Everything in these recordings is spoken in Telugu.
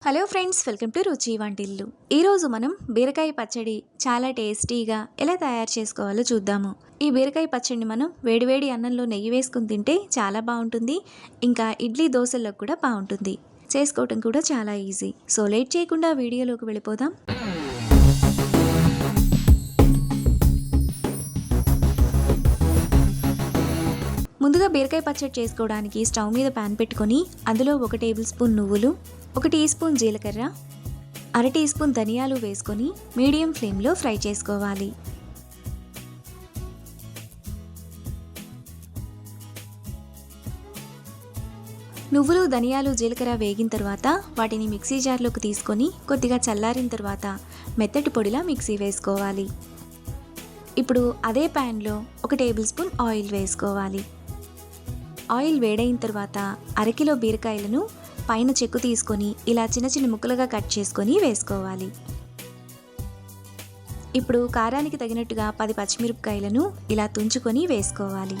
హలో ఫ్రెండ్స్, వెల్కమ్ టు రుచి వంటిల్లు. ఈరోజు మనం బీరకాయ పచ్చడి చాలా టేస్టీగా ఎలా తయారు చేసుకోవాలో చూద్దాము. ఈ బీరకాయ పచ్చడిని మనం వేడివేడి అన్నంలో నెయ్యి వేసుకుని తింటే చాలా బాగుంటుంది. ఇంకా ఇడ్లీ దోశల్లో కూడా బాగుంటుంది. చేసుకోవటం కూడా చాలా ఈజీ. సో లేట్ చేయకుండా వీడియోలోకి వెళ్ళిపోదాం. ముందుగా బీరకాయ పచ్చడి చేసుకోవడానికి స్టవ్ మీద ప్యాన్ పెట్టుకొని అందులో 1 టేబుల్ స్పూన్ నువ్వులు, 1 టీ స్పూన్ జీలకర్ర, అర టీ స్పూన్ ధనియాలు వేసుకొని మీడియం ఫ్లేమ్లో ఫ్రై చేసుకోవాలి. నువ్వులు, ధనియాలు, జీలకర్ర వేగిన తర్వాత వాటిని మిక్సీ జార్లోకి తీసుకొని కొద్దిగా చల్లారిన తర్వాత మెత్తటి పొడిలా మిక్సీ వేసుకోవాలి. ఇప్పుడు అదే ప్యాన్లో 1 టేబుల్ స్పూన్ ఆయిల్ వేసుకోవాలి. ఆయిల్ వేడైన తర్వాత అరకిలో బీరకాయలను పైన చెక్కు తీసుకొని ఇలా చిన్న చిన్న ముక్కలుగా కట్ చేసుకొని వేసుకోవాలి. ఇప్పుడు కారానికి తగినట్టుగా 10 పచ్చిమిరపకాయలను ఇలా తుంచుకొని వేసుకోవాలి.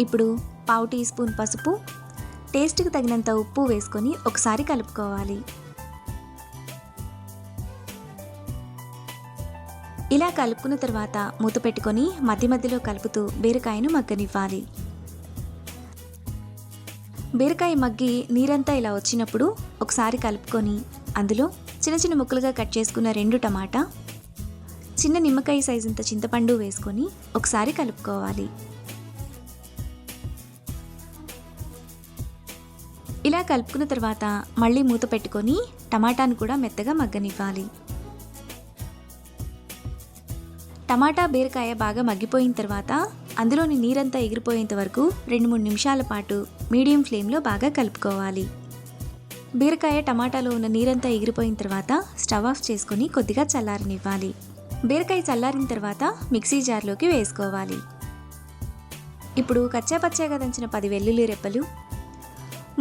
ఇప్పుడు పావు టీ స్పూన్ పసుపు, టేస్ట్కి తగినంత ఉప్పు వేసుకొని ఒకసారి కలుపుకోవాలి. ఇలా కలుపుకున్న తర్వాత మూత పెట్టుకొని మధ్య మధ్యలో కలుపుతూ బీరకాయను మగ్గనివ్వాలి. బీరకాయ మగ్గి నీరంతా ఇలా వచ్చినప్పుడు ఒకసారి కలుపుకొని అందులో చిన్న చిన్న ముక్కలుగా కట్ చేసుకున్న 2 టమాటా, చిన్న నిమ్మకాయ సైజంత చింతపండు వేసుకొని ఒకసారి కలుపుకోవాలి. ఇలా కలుపుకున్న తర్వాత మళ్ళీ మూత పెట్టుకొని టమాటాను కూడా మెత్తగా మగ్గనివ్వాలి. టమాటా, బీరకాయ బాగా మగ్గిపోయిన తర్వాత అందులోని నీరంతా ఎగిరిపోయేంత వరకు 2-3 నిమిషాల పాటు మీడియం ఫ్లేమ్లో బాగా కలుపుకోవాలి. బీరకాయ, టమాటాలో ఉన్న నీరంతా ఎగిరిపోయిన తర్వాత స్టవ్ ఆఫ్ చేసుకొని కొద్దిగా చల్లారనివ్వాలి. బీరకాయ చల్లారిన తర్వాత మిక్సీ జార్లోకి వేసుకోవాలి. ఇప్పుడు కచ్చాపచ్చాగా దంచిన 10 వెల్లుల్లి రెప్పలు,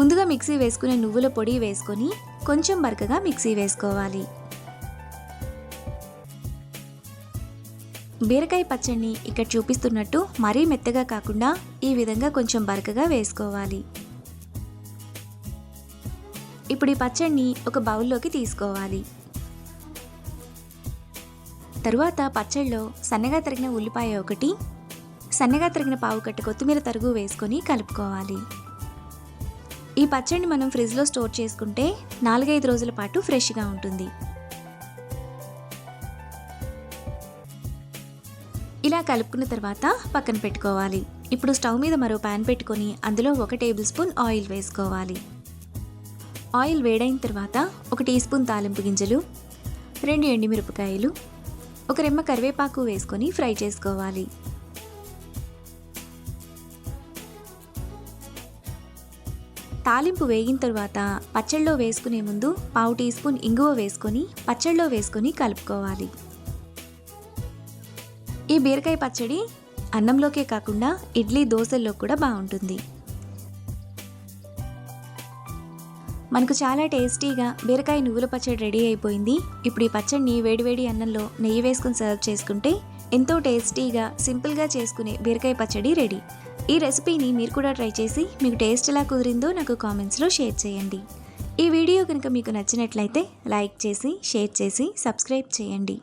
ముందుగా మిక్సీ వేసుకునే నువ్వుల పొడి వేసుకొని కొంచెం బరకగా మిక్సీ వేసుకోవాలి. బీరకాయ పచ్చడిని ఇక్కడ చూపిస్తున్నట్టు మరీ మెత్తగా కాకుండా ఈ విధంగా కొంచెం బరకగా వేసుకోవాలి. ఇప్పుడు ఈ పచ్చడిని ఒక బౌల్లోకి తీసుకోవాలి. తరువాత పచ్చడిలో సన్నగా తరిగిన ఉల్లిపాయ 1, సన్నగా తరిగిన పావు కట్ట కొత్తిమీర తరుగు వేసుకొని కలుపుకోవాలి. ఈ పచ్చడిని మనం ఫ్రిడ్జ్లో స్టోర్ చేసుకుంటే 4-5 రోజుల పాటు ఫ్రెష్గా ఉంటుంది. ఇలా కలుపుకున్న తర్వాత పక్కన పెట్టుకోవాలి. ఇప్పుడు స్టవ్ మీద మరో ప్యాన్ పెట్టుకొని అందులో 1 టేబుల్ స్పూన్ ఆయిల్ వేసుకోవాలి. ఆయిల్ వేడైన తర్వాత 1 టీ స్పూన్ తాలింపు గింజలు, 2 ఎండుమిరపకాయలు, 1 రెమ్మ కరివేపాకు వేసుకొని ఫ్రై చేసుకోవాలి. తాలింపు వేగిన తర్వాత పచ్చళ్ళలో వేసుకునే ముందు పావు టీ స్పూన్ ఇంగువ వేసుకొని పచ్చళ్ళలో వేసుకొని కలుపుకోవాలి. ఈ బీరకాయ పచ్చడి అన్నంలోకే కాకుండా ఇడ్లీ, దోశల్లో కూడా బాగుంటుంది. మనకు చాలా టేస్టీగా బీరకాయ నువ్వుల పచ్చడి రెడీ అయిపోయింది. ఇప్పుడు ఈ పచ్చడిని వేడివేడి అన్నంలో నెయ్యి వేసుకుని సర్వ్ చేసుకుంటే ఎంతో టేస్టీగా, సింపుల్గా చేసుకునే బీరకాయ పచ్చడి రెడీ. ఈ రెసిపీని మీరు కూడా ట్రై చేసి మీకు టేస్ట్ ఎలా కుదిరిందో నాకు కామెంట్స్లో షేర్ చేయండి. ఈ వీడియో కనుక మీకు నచ్చినట్లయితే లైక్ చేసి, షేర్ చేసి, సబ్స్క్రైబ్ చేయండి.